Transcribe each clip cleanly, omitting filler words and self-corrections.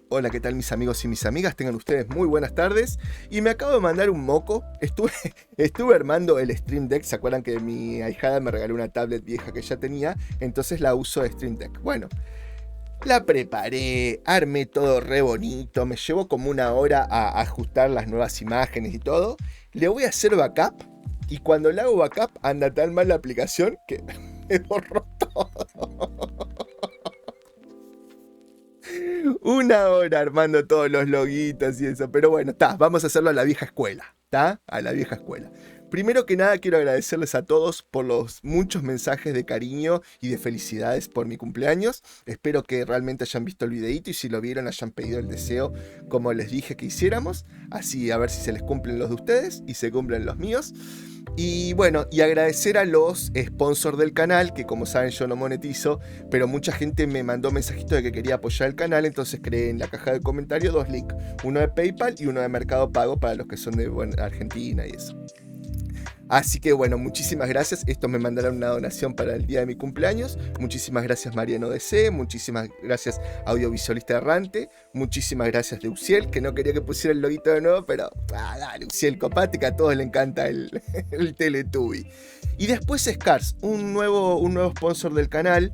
Hola, ¿qué tal mis amigos y mis amigas? Tengan ustedes muy buenas tardes. Y me acabo de mandar un moco. Estuve armando el Stream Deck. ¿Se acuerdan que mi ahijada me regaló una tablet vieja que ya tenía? Entonces la uso de Stream Deck. Bueno, la preparé, armé todo re bonito. Me llevó como una hora a ajustar las nuevas imágenes y todo. Le voy a hacer backup. Y cuando le hago backup anda tan mal la aplicación que me borró todo. Una hora armando todos los loguitos y eso. Pero bueno, vamos a hacerlo a la vieja escuela. A la vieja escuela. Primero que nada quiero agradecerles a todos por los muchos mensajes de cariño y de felicidades por mi cumpleaños. Espero que realmente hayan visto el videito y si lo vieron hayan pedido el deseo como les dije que hiciéramos. Así a ver si se les cumplen los de ustedes y se cumplen los míos. Y bueno, y agradecer a los sponsors del canal, que como saben yo no monetizo, pero mucha gente me mandó mensajitos de que quería apoyar el canal, entonces creé en la caja de comentarios dos links, uno de PayPal y uno de Mercado Pago para los que son de Argentina y eso. Así que bueno, muchísimas gracias. Estos me mandaron una donación para el día de mi cumpleaños. Muchísimas gracias Mariano DC. Muchísimas gracias Audiovisualista Errante. Muchísimas gracias Leuciel, que no quería que pusiera el loguito de nuevo, pero dale, Leuciel, copate, que a todos le encanta el Teletubby. Y después Scars, un nuevo sponsor del canal,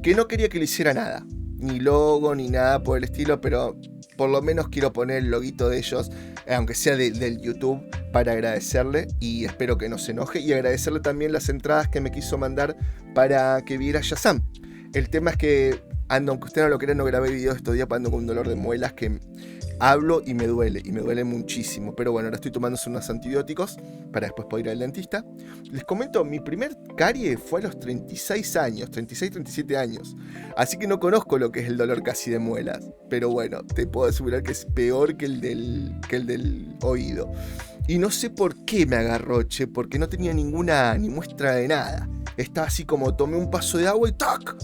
que no quería que le hiciera nada. Ni logo, ni nada por el estilo, pero por lo menos quiero poner el loguito de ellos, aunque sea del YouTube, para agradecerle y espero que no se enoje. Y agradecerle también las entradas que me quiso mandar para que viera Shazam. El tema es que aunque usted no lo crea, no grabé videos estos días, ando con un dolor de muelas que hablo y me duele muchísimo. Pero bueno, ahora estoy tomando unos antibióticos para después poder ir al dentista. Les comento, mi primer carie fue a los 36 años, 36, 37 años. Así que no conozco lo que es el dolor casi de muelas. Pero bueno, te puedo asegurar que es peor que el del oído. Y no sé por qué me agarró, porque no tenía ni muestra de nada. Estaba así como tomé un paso de agua y ¡tac!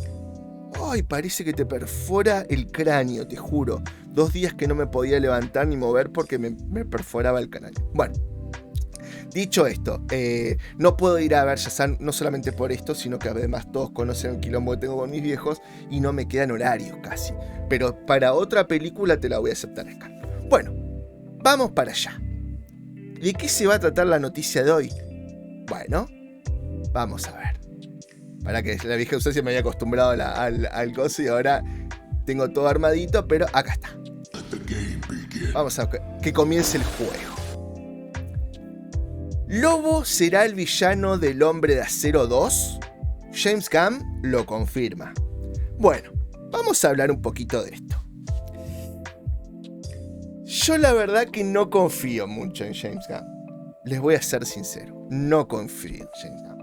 ¡Ay! Parece que te perfora el cráneo, te juro. 2 días que no me podía levantar ni mover porque me perforaba el cráneo. Bueno, dicho esto, no puedo ir a ver Shazam no solamente por esto, sino que además todos conocen el quilombo que tengo con mis viejos y no me quedan horarios casi. Pero para otra película te la voy a aceptar acá. Bueno, vamos para allá. ¿De qué se va a tratar la noticia de hoy? Bueno, vamos a ver. Para que la vieja usanza me había acostumbrado al coso y ahora tengo todo armadito, pero acá está. Vamos a que comience el juego. ¿Lobo será el villano del Hombre de Acero 2? James Gunn lo confirma. Bueno, vamos a hablar un poquito de esto. Yo la verdad que no confío mucho en James Gunn. Les voy a ser sincero, no confío en James Gunn.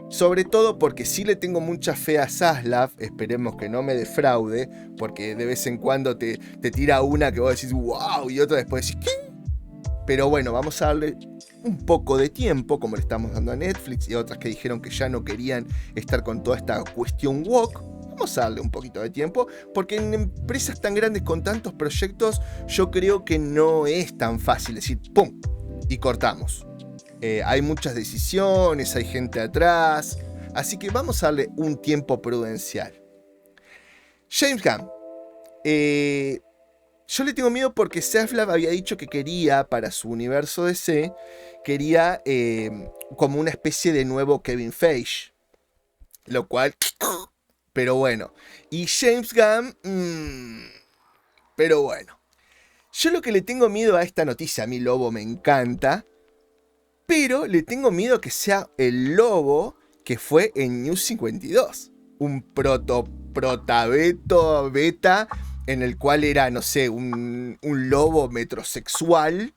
Sobre todo porque sí le tengo mucha fe a Zaslav, esperemos que no me defraude, porque de vez en cuando te tira una que vos decís wow y otra después decís ¿qué? Pero bueno, vamos a darle un poco de tiempo, como le estamos dando a Netflix y a otras que dijeron que ya no querían estar con toda esta cuestión woke. Vamos a darle un poquito de tiempo, porque en empresas tan grandes con tantos proyectos, yo creo que no es tan fácil decir ¡pum! Y cortamos. Hay muchas decisiones, hay gente atrás, así que vamos a darle un tiempo prudencial. James Gunn. Yo le tengo miedo porque Zaslav había dicho que quería, para su universo DC, quería como una especie de nuevo Kevin Feige. Lo cual... Pero bueno. Y James Gunn... pero bueno. Yo lo que le tengo miedo a esta noticia, a mí Lobo me encanta, pero le tengo miedo a que sea el Lobo que fue en New 52. Un beta en el cual era, no sé, un lobo metrosexual,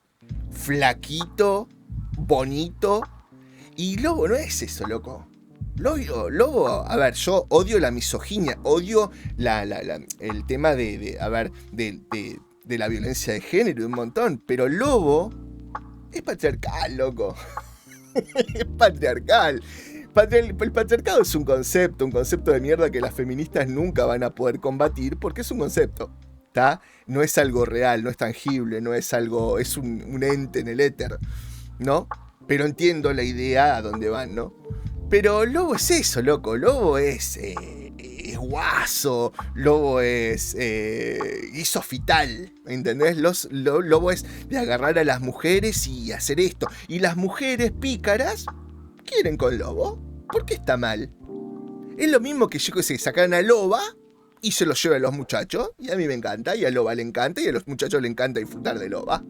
flaquito, bonito. Y Lobo no es eso, loco. Lobo, a ver, yo odio la misoginia, odio el tema de la violencia de género y un montón, pero Lobo es patriarcal, loco. Es patriarcal. El patriarcado es un concepto de mierda que las feministas nunca van a poder combatir porque es un concepto, ¿tá? No es algo real, no es tangible, no es algo, es un ente en el éter, ¿no? Pero entiendo la idea a dónde van, ¿no? Pero Lobo es eso, loco. Lobo es es guaso, Lobo es isofital, ¿entendés? Lobo es de agarrar a las mujeres y hacer esto. Y las mujeres pícaras quieren con Lobo. ¿Por qué está mal? Es lo mismo que yo que sé, sacan a Loba y se lo llevan a los muchachos. Y a mí me encanta, y a Loba le encanta, y a los muchachos le encanta disfrutar de Loba.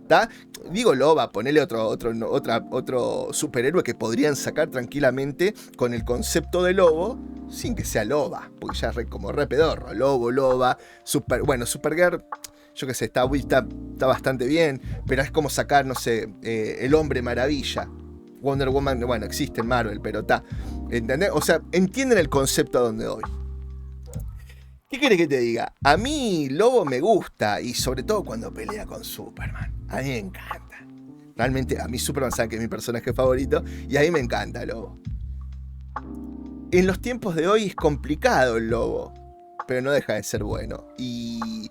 ¿Tá? Digo Loba, ponele otro superhéroe que podrían sacar tranquilamente con el concepto de Lobo, sin que sea Loba, porque ya es como re pedorro. Lobo, Loba, Supergirl, yo qué sé, está bastante bien, pero es como sacar, no sé, el Hombre Maravilla. Wonder Woman, bueno, existe en Marvel, pero está. ¿Entendés? O sea, entienden el concepto a donde voy. ¿Qué querés que te diga? A mí Lobo me gusta, y sobre todo cuando pelea con Superman. A mí me encanta. Realmente a mí Superman sabe que es mi personaje favorito, y a mí me encanta Lobo. En los tiempos de hoy es complicado el Lobo, pero no deja de ser bueno. Y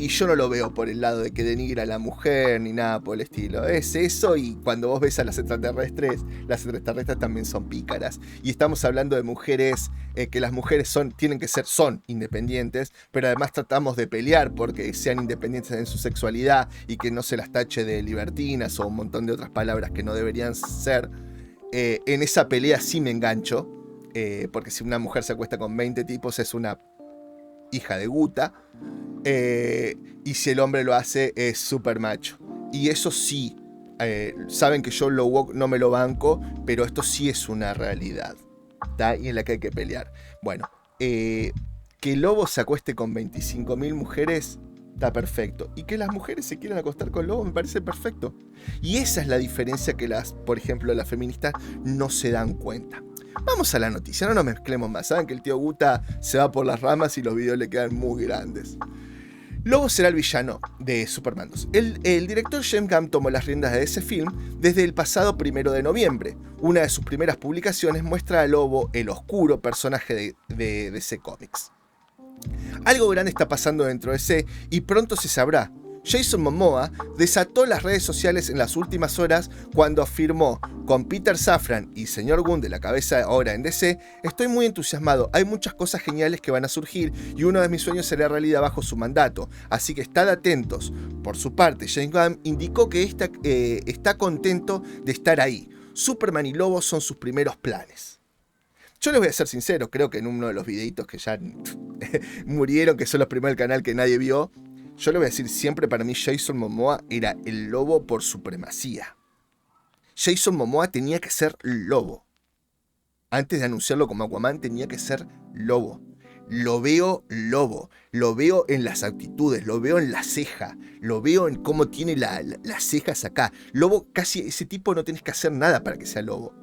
yo no lo veo por el lado de que denigra a la mujer ni nada por el estilo. Es eso, y cuando vos ves a las extraterrestres también son pícaras. Y estamos hablando de mujeres, que las mujeres son independientes, pero además tratamos de pelear porque sean independientes en su sexualidad y que no se las tache de libertinas o un montón de otras palabras que no deberían ser. En esa pelea sí me engancho, porque si una mujer se acuesta con 20 tipos es una hija de Guta. Y si el hombre lo hace es súper macho. Y eso sí, saben que yo lo woke no me lo banco, pero esto sí es una realidad, ¿tá? Y en la que hay que pelear. Bueno, que Lobo se acueste con 25.000 mujeres está perfecto. Y que las mujeres se quieran acostar con Lobo me parece perfecto. Y esa es la diferencia que por ejemplo, las feministas no se dan cuenta. Vamos a la noticia, no nos mezclemos más. Saben que el tío Guta se va por las ramas y los videos le quedan muy grandes. Lobo será el villano de Superman 2. El director James Gunn tomó las riendas de ese film desde el pasado 1 de noviembre. Una de sus primeras publicaciones muestra a Lobo, el oscuro personaje de DC Comics. Algo grande está pasando dentro de DC y pronto se sabrá. Jason Momoa desató las redes sociales en las últimas horas cuando afirmó: con Peter Safran y Sr. Gunn de la cabeza ahora en DC, estoy muy entusiasmado, hay muchas cosas geniales que van a surgir y uno de mis sueños será realidad bajo su mandato, así que estad atentos. Por su parte, James Gunn indicó que está contento de estar ahí. Superman y Lobo son sus primeros planes. Yo les voy a ser sincero, creo que en uno de los videitos que ya murieron, que son los primeros del canal que nadie vio, yo le voy a decir, siempre para mí Jason Momoa era el Lobo por supremacía. Jason Momoa tenía que ser Lobo. Antes de anunciarlo como Aquaman tenía que ser Lobo. Lo veo Lobo, lo veo en las actitudes, lo veo en la ceja, lo veo en cómo tiene las cejas acá. Lobo, casi ese tipo no tenés que hacer nada para que sea Lobo.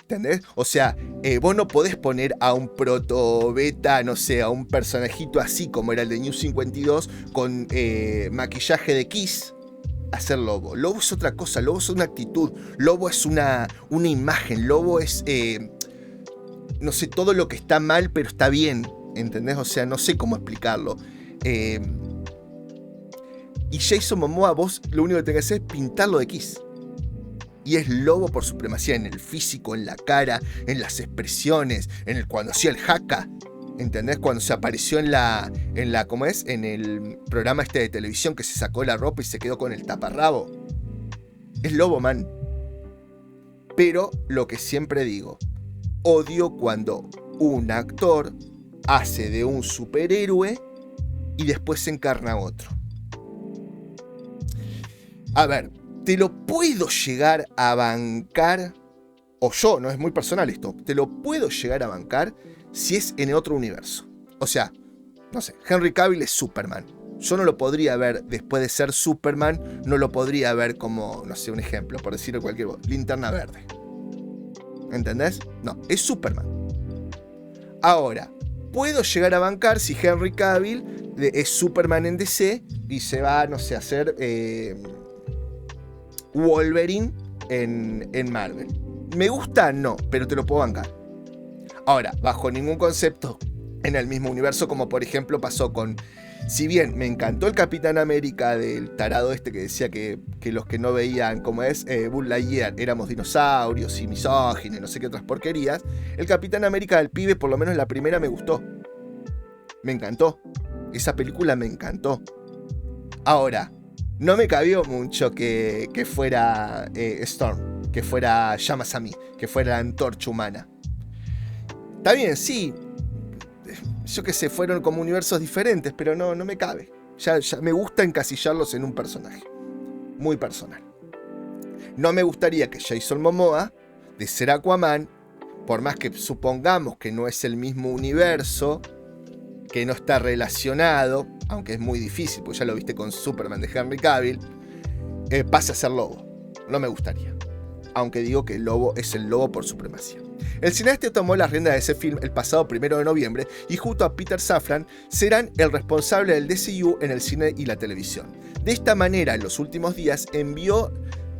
¿Entendés? O sea, vos no podés poner a un proto-beta, no sé, a un personajito así como era el de New 52 con maquillaje de Kiss a ser Lobo. Lobo es otra cosa, Lobo es una actitud, Lobo es una imagen, Lobo es, no sé, todo lo que está mal pero está bien, ¿entendés? O sea, no sé cómo explicarlo. Y Jason Momoa, vos lo único que tenés que hacer es pintarlo de Kiss. Y es Lobo por supremacía en el físico, en la cara, en las expresiones, cuando hacía el haka, ¿entendés? Cuando se apareció ¿cómo es? En el programa este de televisión que se sacó la ropa y se quedó con el taparrabo. Es Lobo, man. Pero lo que siempre digo, odio cuando un actor hace de un superhéroe y después se encarna a otro. A ver, te lo puedo llegar a bancar, o yo, no es muy personal esto, te lo puedo llegar a bancar si es en otro universo. O sea, no sé, Henry Cavill es Superman. Yo no lo podría ver después de ser Superman, no lo podría ver como, no sé, un ejemplo, por decirlo cualquier cosa, Linterna Verde. ¿Entendés? No, es Superman. Ahora, puedo llegar a bancar si Henry Cavill es Superman en DC y se va, no sé, a hacer Wolverine en Marvel. ¿Me gusta? No, pero te lo puedo bancar. Ahora, bajo ningún concepto en el mismo universo, como por ejemplo pasó con Si bien me encantó el Capitán América del tarado este que decía que los que no veían como es Buzz Lightyear éramos dinosaurios y misóginos, no sé qué otras porquerías, el Capitán América del pibe, por lo menos la primera, me gustó. Me encantó. Esa película me encantó. Ahora, no me cabió mucho que fuera Storm, que fuera Llamas a mí, que fuera la antorcha humana. Está bien, sí. Yo qué sé, fueron como universos diferentes, pero no me cabe. Ya me gusta encasillarlos en un personaje. Muy personal. No me gustaría que Jason Momoa, de ser Aquaman, por más que supongamos que no es el mismo universo, que no está relacionado, aunque es muy difícil, porque ya lo viste con Superman de Henry Cavill, pase a ser Lobo. No me gustaría. Aunque digo que el Lobo es el Lobo por supremacía. El cineasta tomó las riendas de ese film el pasado 1 de noviembre y junto a Peter Safran serán el responsable del DCU en el cine y la televisión. De esta manera, en los últimos días envió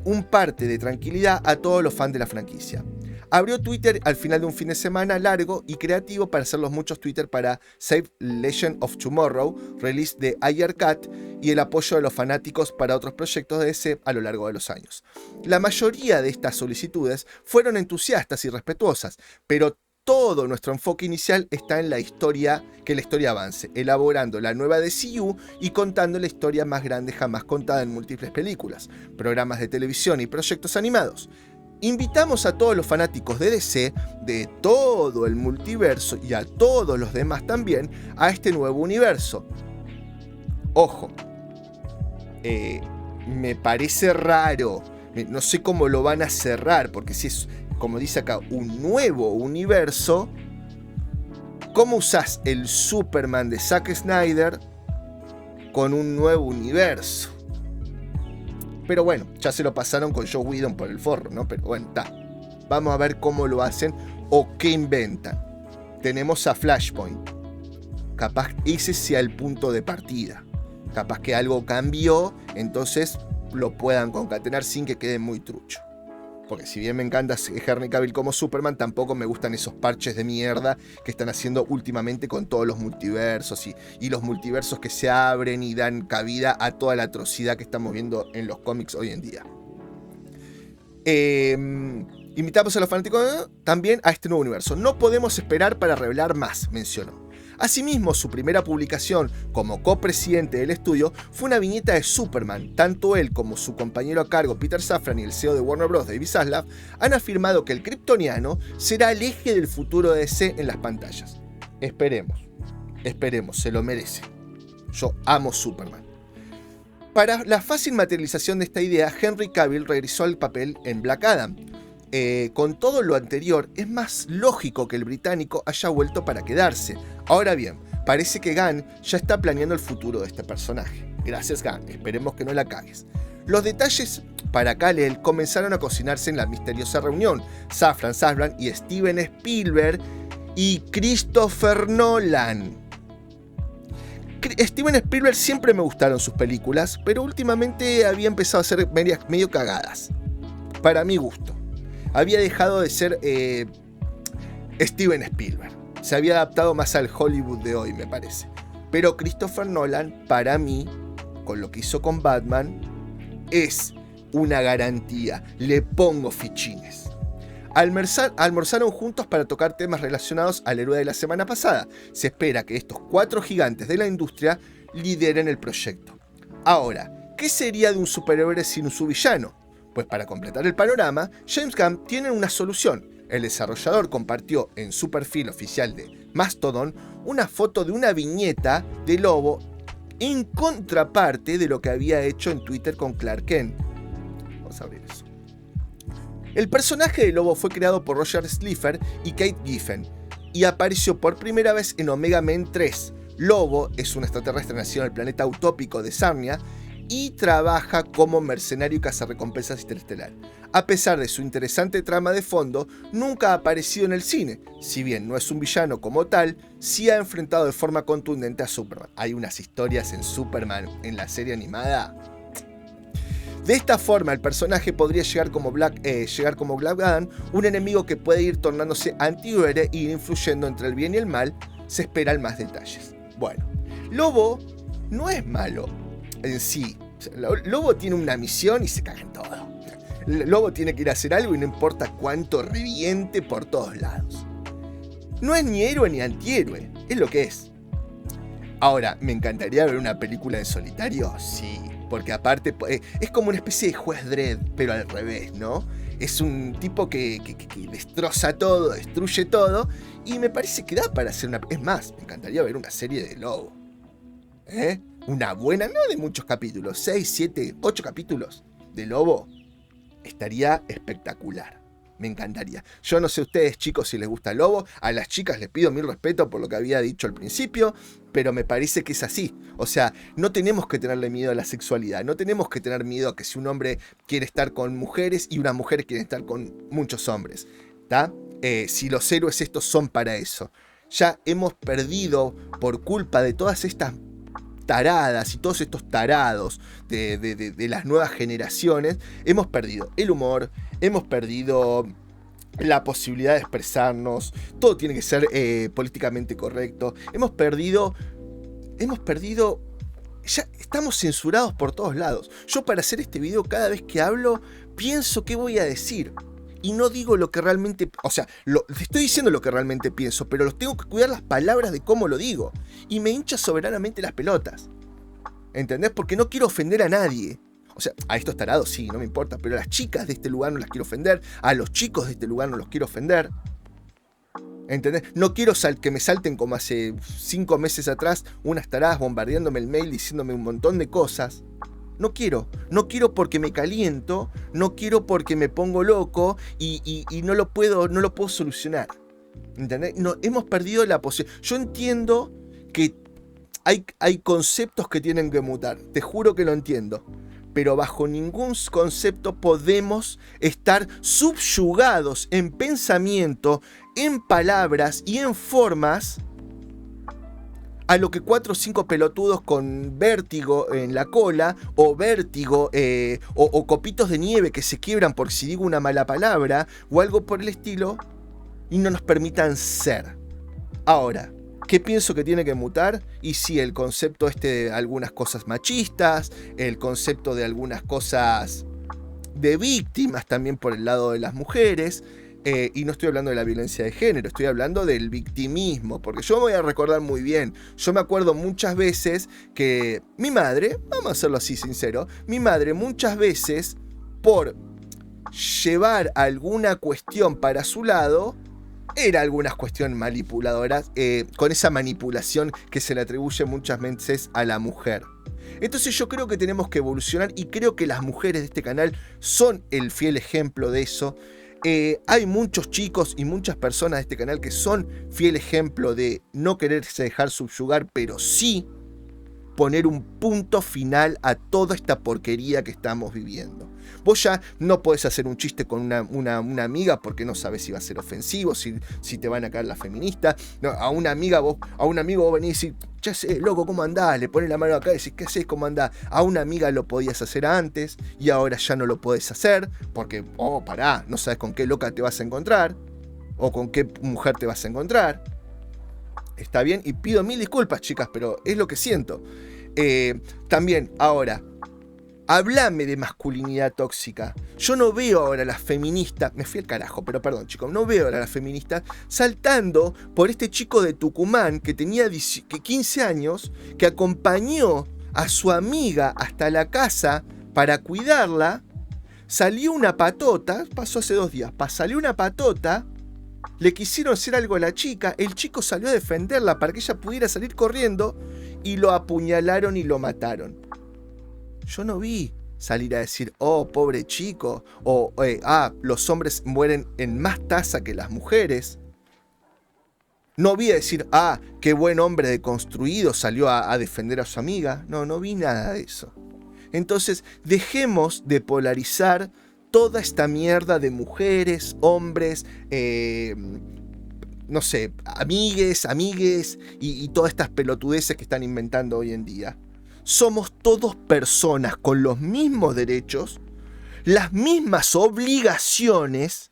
un parte de tranquilidad a todos los fans de la franquicia. Abrió Twitter al final de un fin de semana largo y creativo para hacer los muchos Twitter para Save Legend of Tomorrow, release de Ayer Cat y el apoyo de los fanáticos para otros proyectos de DC a lo largo de los años. La mayoría de estas solicitudes fueron entusiastas y respetuosas, pero todo nuestro enfoque inicial está en la historia, que la historia avance, elaborando la nueva DCU y contando la historia más grande jamás contada en múltiples películas, programas de televisión y proyectos animados. Invitamos a todos los fanáticos de DC, de todo el multiverso y a todos los demás también, a este nuevo universo. Ojo, me parece raro, no sé cómo lo van a cerrar, porque si es, como dice acá, un nuevo universo, ¿cómo usás el Superman de Zack Snyder con un nuevo universo? Pero bueno, ya se lo pasaron con Joss Whedon por el forro, ¿no? Pero bueno, está. Vamos a ver cómo lo hacen o qué inventan. Tenemos a Flashpoint. Capaz ese sea el punto de partida. Capaz que algo cambió, entonces lo puedan concatenar sin que quede muy trucho. Porque si bien me encanta Henry Cavill como Superman, tampoco me gustan esos parches de mierda que están haciendo últimamente con todos los multiversos y los multiversos que se abren y dan cabida a toda la atrocidad que estamos viendo en los cómics hoy en día. Invitamos a los fanáticos también a este nuevo universo. No podemos esperar para revelar más, mencionó. Asimismo, su primera publicación como copresidente del estudio fue una viñeta de Superman. Tanto él como su compañero a cargo Peter Safran y el CEO de Warner Bros. David Zaslav han afirmado que el kryptoniano será el eje del futuro de DC en las pantallas. Esperemos, se lo merece. Yo amo Superman. Para la fácil materialización de esta idea, Henry Cavill regresó al papel en Black Adam. Con todo lo anterior, es más lógico que el británico haya vuelto para quedarse. Ahora bien, parece que Gunn ya está planeando el futuro de este personaje. Gracias Gunn, esperemos que no la cagues. Los detalles para Kal-El comenzaron a cocinarse en la misteriosa reunión. Safran y Steven Spielberg y Christopher Nolan. Steven Spielberg siempre me gustaron sus películas, pero últimamente había empezado a ser medio cagadas. Para mi gusto. Había dejado de ser Steven Spielberg. Se había adaptado más al Hollywood de hoy, me parece. Pero Christopher Nolan, para mí, con lo que hizo con Batman, es una garantía. Le pongo fichines. Almorzaron juntos para tocar temas relacionados al héroe de la semana pasada. Se espera que estos 4 gigantes de la industria lideren el proyecto. Ahora, ¿qué sería de un superhéroe sin su villano? Pues para completar el panorama, James Gunn tiene una solución. El desarrollador compartió en su perfil oficial de Mastodon una foto de una viñeta de Lobo en contraparte de lo que había hecho en Twitter con Clark Kent. Vamos a abrir eso. El personaje de Lobo fue creado por Roger Slifer y Kate Giffen y apareció por primera vez en Omega Men 3. Lobo es un extraterrestre nacido en el planeta utópico de Sarnia y trabaja como mercenario y cazarrecompensas interestelar. A pesar de su interesante trama de fondo, nunca ha aparecido en el cine. Si bien no es un villano como tal, sí ha enfrentado de forma contundente a Superman. Hay unas historias en Superman en la serie animada. De esta forma, el personaje podría llegar como Black Adam, un enemigo que puede ir tornándose antihéroe e ir influyendo entre el bien y el mal. Se esperan más detalles. Bueno, Lobo no es malo en sí. O sea, Lobo tiene una misión y se cagan todo. Lobo tiene que ir a hacer algo y no importa cuánto reviente por todos lados. No es ni héroe ni antihéroe, es lo que es. Ahora, ¿me encantaría ver una película en solitario? Sí, porque aparte es como una especie de juez Dredd, pero al revés, ¿no? Es un tipo que destroza todo, destruye todo, y me parece que da para hacer una... Es más, me encantaría ver una serie de Lobo. Una buena, no de muchos capítulos, 6, 7, 8 capítulos de Lobo. Estaría espectacular. Me encantaría. Yo no sé ustedes, chicos, si les gusta Lobo. A las chicas les pido mil respeto por lo que había dicho al principio, pero me parece que es así. O sea, no tenemos que tenerle miedo a la sexualidad. No tenemos que tener miedo a que si un hombre quiere estar con mujeres y una mujer quiere estar con muchos hombres, ¿tá? Si los héroes estos son para eso. Ya hemos perdido, por culpa de todas estas taradas y todos estos tarados de las nuevas generaciones, hemos perdido el humor, hemos perdido la posibilidad de expresarnos, todo tiene que ser políticamente correcto, hemos perdido, ya estamos censurados por todos lados. Yo para hacer este video cada vez que hablo pienso qué voy a decir. Y no digo lo que realmente... O sea, estoy diciendo lo que realmente pienso, pero los tengo que cuidar las palabras de cómo lo digo. Y me hincha soberanamente las pelotas. ¿Entendés? Porque no quiero ofender a nadie. O sea, a estos tarados sí, no me importa. Pero a las chicas de este lugar no las quiero ofender. A los chicos de este lugar no los quiero ofender. ¿Entendés? No quiero que me salten como hace 5 meses atrás unas taradas bombardeándome el mail diciéndome un montón de cosas. No quiero porque me caliento, no quiero porque me pongo loco y no lo puedo solucionar. ¿Entendés? No, hemos perdido la posibilidad. Yo entiendo que hay conceptos que tienen que mutar, te juro que lo entiendo. Pero bajo ningún concepto podemos estar subyugados en pensamiento, en palabras y en formas a lo que 4 o 5 pelotudos con vértigo en la cola, o vértigo, o copitos de nieve que se quiebran por si digo una mala palabra, o algo por el estilo, y no nos permitan ser. Ahora, ¿qué pienso que tiene que mutar? Y sí, el concepto de algunas cosas machistas, el concepto de algunas cosas de víctimas también por el lado de las mujeres. Y no estoy hablando de la violencia de género, estoy hablando del victimismo, porque yo me voy a recordar muy bien, yo me acuerdo muchas veces que mi madre, vamos a hacerlo así sincero, mi madre muchas veces por llevar alguna cuestión para su lado, era algunas cuestiones manipuladoras, con esa manipulación que se le atribuye muchas veces a la mujer. Entonces yo creo que tenemos que evolucionar y creo que las mujeres de este canal son el fiel ejemplo de eso. Hay muchos chicos y muchas personas de este canal que son fiel ejemplo de no quererse dejar subyugar, pero sí poner un punto final a toda esta porquería que estamos viviendo. Vos ya no podés hacer un chiste con una amiga porque no sabes si va a ser ofensivo, si te van a caer las feministas. No, a un amigo vos venís y decís, ya sé, loco, ¿cómo andás? Le pones la mano acá y decís, ¿qué haces? ¿Cómo andás? A una amiga lo podías hacer antes y ahora ya no lo podés hacer porque, pará, no sabes con qué loca te vas a encontrar o con qué mujer te vas a encontrar. Está bien, y pido mil disculpas, chicas, pero es lo que siento. También, ahora, hablame de masculinidad tóxica. Yo no veo ahora a las feministas, me fui al carajo, pero perdón, chicos, no veo ahora a las feministas saltando por este chico de Tucumán que tenía 15 años, que acompañó a su amiga hasta la casa para cuidarla. Salió una patota, pasó hace 2 días, salió una patota. Le quisieron hacer algo a la chica, el chico salió a defenderla para que ella pudiera salir corriendo y lo apuñalaron y lo mataron. Yo no vi salir a decir, pobre chico, o los hombres mueren en más tasa que las mujeres. No vi a decir, qué buen hombre deconstruido salió a defender a su amiga. No vi nada de eso. Entonces, dejemos de polarizar toda esta mierda de mujeres, hombres, no sé, amigues y todas estas pelotudeces que están inventando hoy en día. Somos todos personas con los mismos derechos, las mismas obligaciones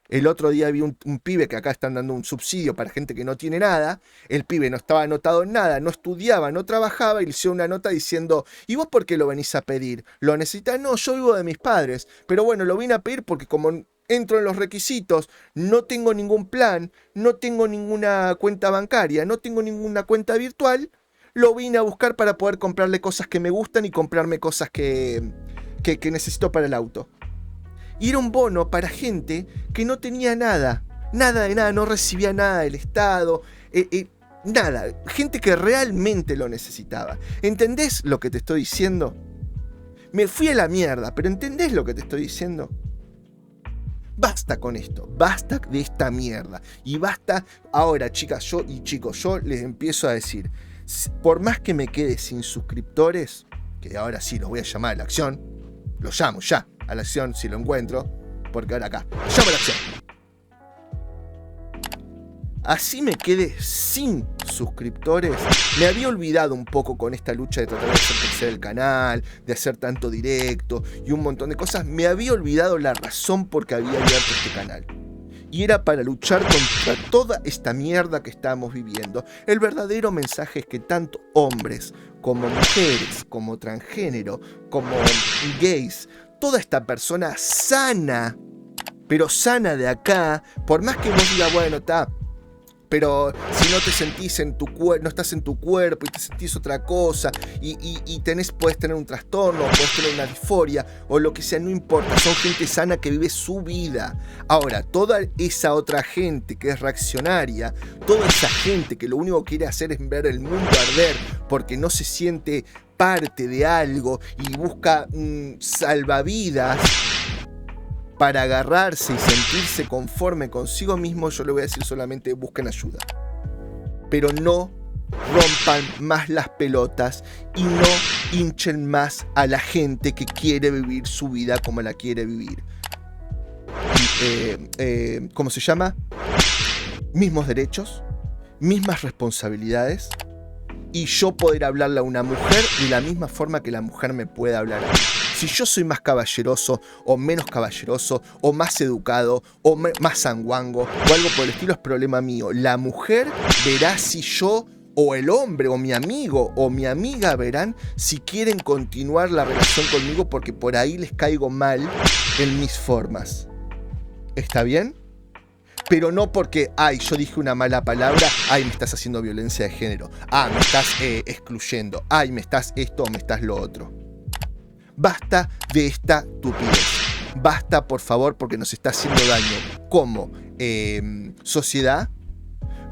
El otro día vi un pibe que acá están dando un subsidio para gente que no tiene nada. El pibe no estaba anotado en nada, no estudiaba, no trabajaba y le hicieron una nota diciendo: ¿y vos por qué lo venís a pedir? ¿Lo necesitas? No, yo vivo de mis padres. Pero bueno, lo vine a pedir porque como entro en los requisitos, no tengo ningún plan, no tengo ninguna cuenta bancaria, no tengo ninguna cuenta virtual, lo vine a buscar para poder comprarle cosas que me gustan y comprarme cosas que necesito para el auto. Y era un bono para gente que no tenía nada, nada de nada, no recibía nada del Estado, nada, gente que realmente lo necesitaba. ¿Entendés lo que te estoy diciendo? Me fui a la mierda, pero ¿entendés lo que te estoy diciendo? Basta con esto, basta de esta mierda. Y basta, ahora chicas, yo les empiezo a decir, por más que me quede sin suscriptores, que ahora sí los voy a llamar a la acción, los llamo ya a la acción si lo encuentro, porque ahora acá, llamo a la acción. Así me quedé sin suscriptores. Me había olvidado un poco con esta lucha de tratar de hacer crecer el canal, de hacer tanto directo y un montón de cosas. Me había olvidado la razón por que había abierto este canal. Y era para luchar contra toda esta mierda que estamos viviendo. El verdadero mensaje es que tanto hombres como mujeres, como transgénero, como gays, toda esta persona sana, pero sana de acá, por más que vos digas, bueno, está, pero si no te sentís en tu cuerpo, no estás en tu cuerpo y te sentís otra cosa y puedes tener un trastorno, puedes tener una disforia o lo que sea, no importa, son gente sana que vive su vida. Ahora, toda esa otra gente que es reaccionaria, toda esa gente que lo único que quiere hacer es ver el mundo arder porque no se siente parte de algo y busca salvavidas para agarrarse y sentirse conforme consigo mismo, yo le voy a decir solamente: busquen ayuda. Pero no rompan más las pelotas y no hinchen más a la gente que quiere vivir su vida como la quiere vivir. ¿Cómo se llama? Mismos derechos, mismas responsabilidades, y yo poder hablarle a una mujer de la misma forma que la mujer me puede hablar a mí. Si yo soy más caballeroso o menos caballeroso o más educado o más sanguango o algo por el estilo, es problema mío. La mujer verá si yo o el hombre o mi amigo o mi amiga verán si quieren continuar la relación conmigo porque por ahí les caigo mal en mis formas. ¿Está bien? Pero no porque, ay, yo dije una mala palabra, ay, me estás haciendo violencia de género, me estás excluyendo, ay, me estás esto o me estás lo otro. Basta de esta estupidez. Basta, por favor, porque nos está haciendo daño como sociedad,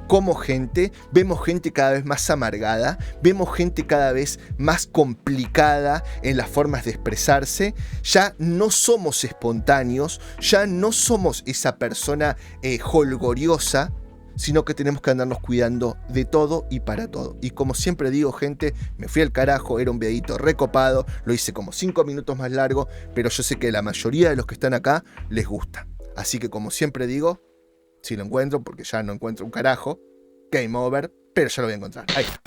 como gente. Vemos gente cada vez más amargada, vemos gente cada vez más complicada en las formas de expresarse. Ya no somos espontáneos, ya no somos esa persona jolgoriosa, sino que tenemos que andarnos cuidando de todo y para todo. Y como siempre digo, gente, me fui al carajo, era un videito recopado, lo hice como 5 minutos más largo, pero yo sé que la mayoría de los que están acá les gusta. Así que como siempre digo, si lo encuentro, porque ya no encuentro un carajo, game over, pero ya lo voy a encontrar. Ahí está.